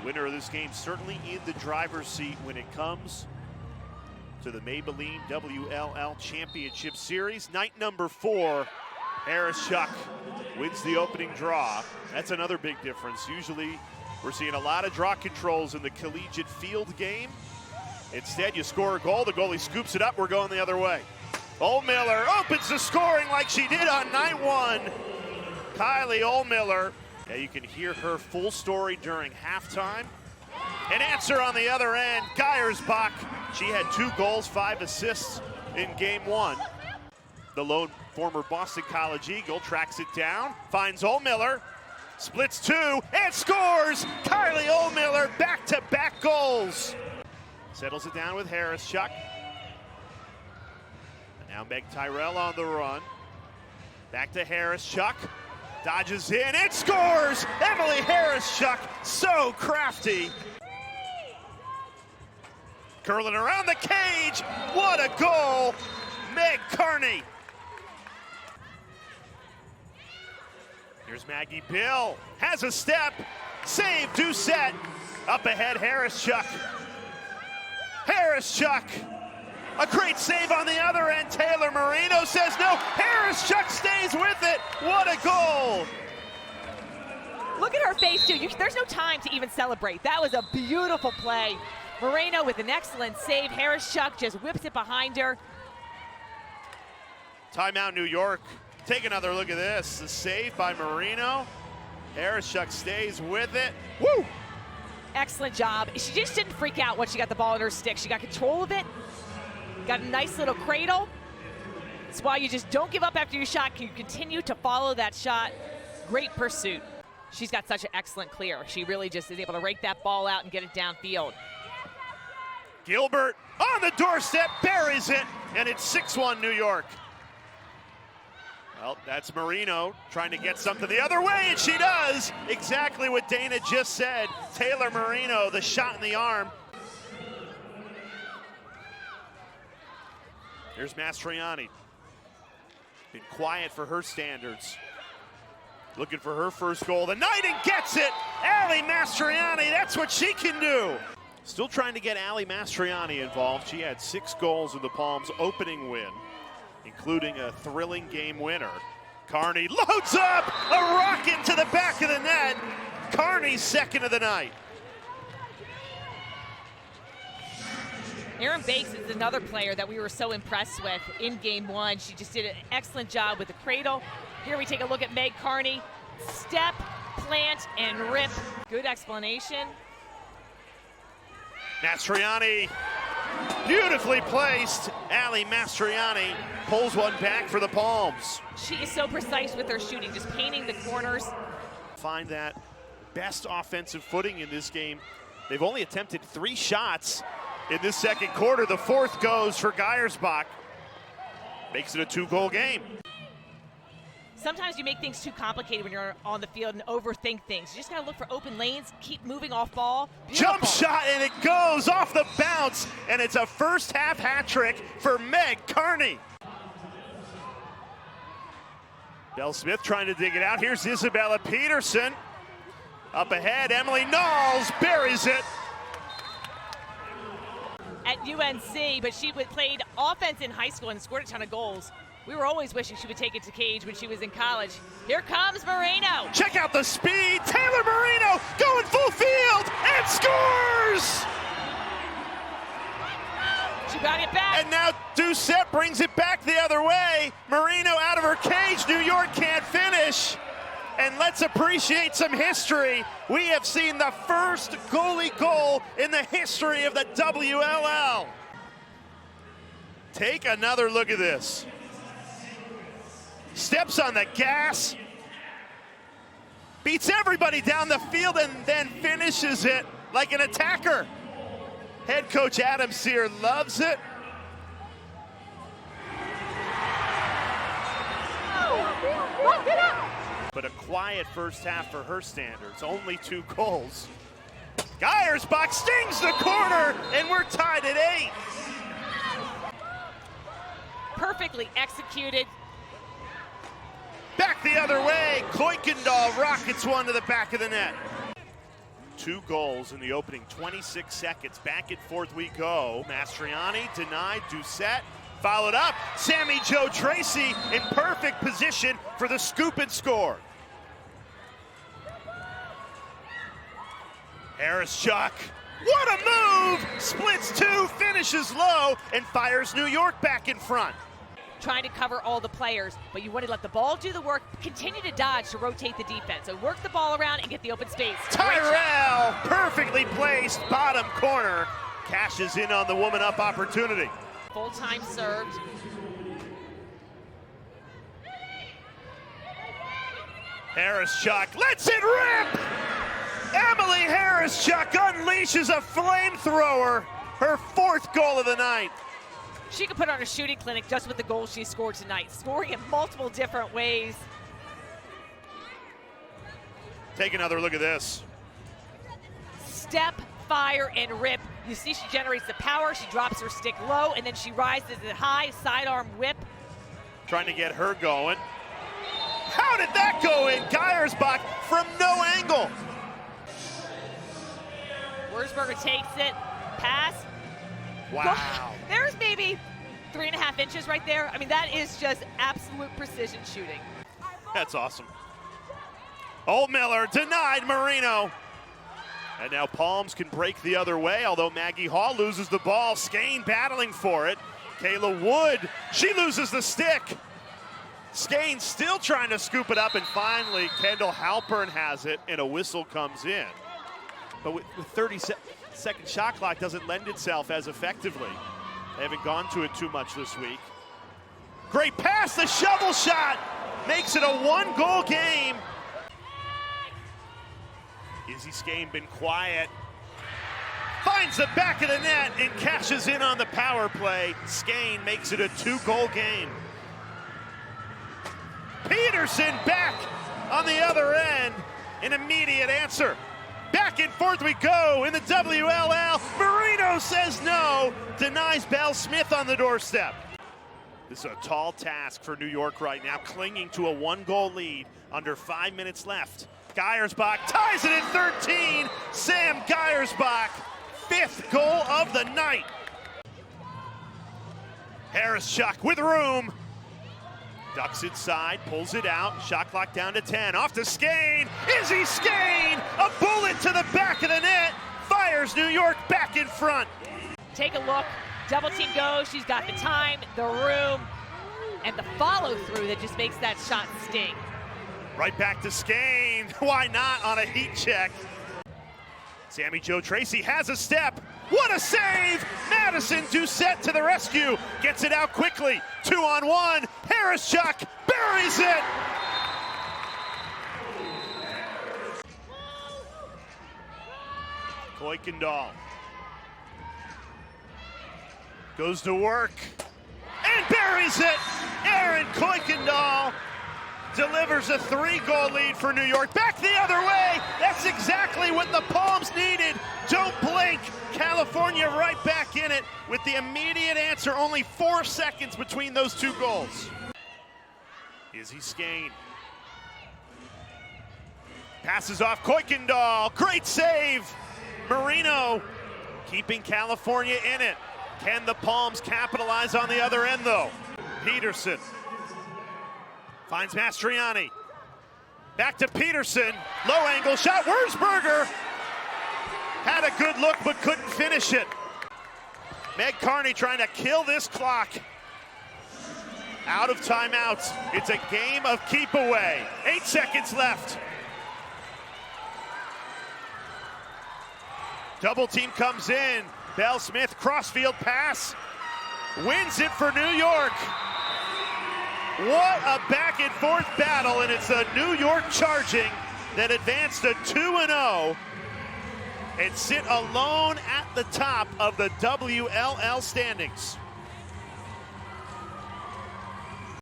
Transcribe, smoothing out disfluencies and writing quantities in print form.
Winner of this game certainly in the driver's seat when it comes to the Maybelline WLL Championship Series. Night number 4, Harris Chuck wins the opening draw. That's another big difference. Usually we're seeing a lot of draw controls in the collegiate field game. Instead, you score a goal, the goalie scoops it up, we're going the other way. Ohlmiller opens the scoring like she did on night 1. Kylie Ohlmiller. Yeah, you can hear her full story during halftime. An answer on the other end, Geiersbach. She had 2 goals, 5 assists in game 1. The lone former Boston College Eagle tracks it down, finds Ohlmiller, splits 2, and scores! Kylie Ohlmiller, back-to-back goals. Settles it down with Harris Chuck. And now Meg Tyrell on the run. Back to Harris Chuck. Dodges in, it scores! Emily Harris Chuck, so crafty. Curling around the cage, what a goal! Meg Carney. Here's Maggie Bill, has a step, save, Doucette. Up ahead, Harris Chuck. Harris Chuck, a great save on the other end. Taylor Marino says no. Harris Chuck stays with it. What a goal. Look at her face, too. There's no time to even celebrate. That was a beautiful play. Moreno with an excellent save. Harris Chuck just whips it behind her. Timeout, New York. Take another look at this. The save by Marino. Harris Chuck stays with it. Woo! Excellent job. She just didn't freak out when she got the ball in her stick. She got control of it. Got a nice little cradle. That's why you just don't give up after your shot. You continue to follow that shot. Great pursuit. She's got such an excellent clear. She really just is able to rake that ball out and get it downfield. Gilbert on the doorstep, buries it, and it's 6-1 New York. Well, that's Marino trying to get something the other way, and she does exactly what Dana just said. Taylor Marino, the shot in the arm. Here's Mastriani. Been quiet for her standards. Looking for her first goal of the night and gets it! Allie Mastriani, that's what she can do! Still trying to get Allie Mastriani involved. She had 6 goals in the Palms' opening win, including a thrilling game winner. Carney loads up! A rocket to the back of the net! Carney's second of the night. Erin Bakes is another player that we were so impressed with in game 1. She just did an excellent job with the cradle. Here we take a look at Meg Carney. Step, plant, and rip. Good explanation. Mastriani, beautifully placed. Allie Mastriani pulls one back for the Palms. She is so precise with her shooting, just painting the corners. Find that best offensive footing in this game. They've only attempted 3 shots in this second quarter. The 4th goes for Geiersbach. Makes it a 2-goal game. Sometimes you make things too complicated when you're on the field and overthink things. You just gotta look for open lanes, keep moving off ball. Beautiful. Jump shot, and it goes off the bounce, and it's a first-half hat trick for Meg Carney. Belle Smith trying to dig it out. Here's Isabella Peterson. Up ahead, Emily Knowles buries it. At UNC, but she played offense in high school and scored a ton of goals. We were always wishing she would take it to Cage when she was in college. Here comes Moreno. Check out the speed. Taylor Marino going full field and scores! She got it back. And now Doucette brings it back the other way. Marino out of her cage. New York can't finish. And let's appreciate some history. We have seen the first goalie goal in the history of the WLL. Take another look at this. Steps on the gas, beats everybody down the field, and then finishes it like an attacker. Head coach Adam Sear loves it. But a quiet first half for her standards, only 2 goals. Geiersbach stings the corner, and we're tied at 8. Perfectly executed. Back the other way, Kuykendall rockets one to the back of the net. 2 goals in the opening 26 seconds. Back and forth we go. Mastriani denied, Doucette followed up. Sammy Joe Tracy in perfect position for the scoop and score. Harris Chuck, what a move! Splits 2, finishes low, and fires New York back in front. Trying to cover all the players, but you want to let the ball do the work, continue to dodge to rotate the defense. So work the ball around and get the open space. Tyrell, perfectly placed, bottom corner, cashes in on the woman up opportunity. Full time served. Harris Chuck lets it rip! Emily Harris Chuck unleashes a flamethrower, her 4th goal of the night. She could put on a shooting clinic just with the goals she scored tonight, scoring in multiple different ways. Take another look at this. Step, fire, and rip. You see she generates the power, she drops her stick low, and then she rises it high, sidearm whip. Trying to get her going. How did that go in? Geiersbach from no angle. Wurzberger takes it, pass. Wow. There's maybe 3.5 inches right there. I mean, that is just absolute precision shooting. That's awesome. Oldmiller denied Marino. And now Palms can break the other way, although Maggie Hall loses the ball. Skane battling for it. Kayla Wood, she loses the stick. Skane still trying to scoop it up, and finally Kendall Halpern has it, and a whistle comes in. But with 30-second shot clock doesn't lend itself as effectively. They haven't gone to it too much this week. Great pass, the shovel shot makes it a 1-goal game. Izzy Skane been quiet. Finds the back of the net and cashes in on the power play. Skane makes it a 2-goal game. Peterson back on the other end. An immediate answer. Back and forth we go in the WLL. Marino says no, denies Belle Smith on the doorstep. This is a tall task for New York right now, clinging to a 1-goal lead under 5 minutes left. Geiersbach ties it at 13. Sam Geiersbach, 5th goal of the night. Harris Chuck with room. Ducks inside, pulls it out, shot clock down to 10. Off to Skane, Izzy Skane! A bullet to the back of the net, fires New York back in front. Take a look, double team goes, she's got the time, the room, and the follow through that just makes that shot sting. Right back to Skane, why not on a heat check? Sammy Joe Tracy has a step. What a save! Madison Doucette to the rescue. Gets it out quickly. 2-on-1. Harris Chuck buries it. Kuykendall goes to work and buries it. Aaron Kuykendall delivers a 3-goal lead for New York. Back the other way. That's exactly what the Palms needed. Don't blink. California right back in it with the immediate answer. Only 4 seconds between those 2 goals. Izzy Skane passes off Kuykendall. Great save. Marino keeping California in it. Can the Palms capitalize on the other end, though? Peterson finds Mastriani. Back to Peterson. Low angle shot. Wurzberger had a good look but couldn't finish it. Meg Carney trying to kill this clock. Out of timeouts. It's a game of keep away. 8 seconds left. Double team comes in. Belle Smith crossfield pass. Wins it for New York. What a back and forth battle, and it's the New York Charging that advanced to 2-0 and sit alone at the top of the WLL standings.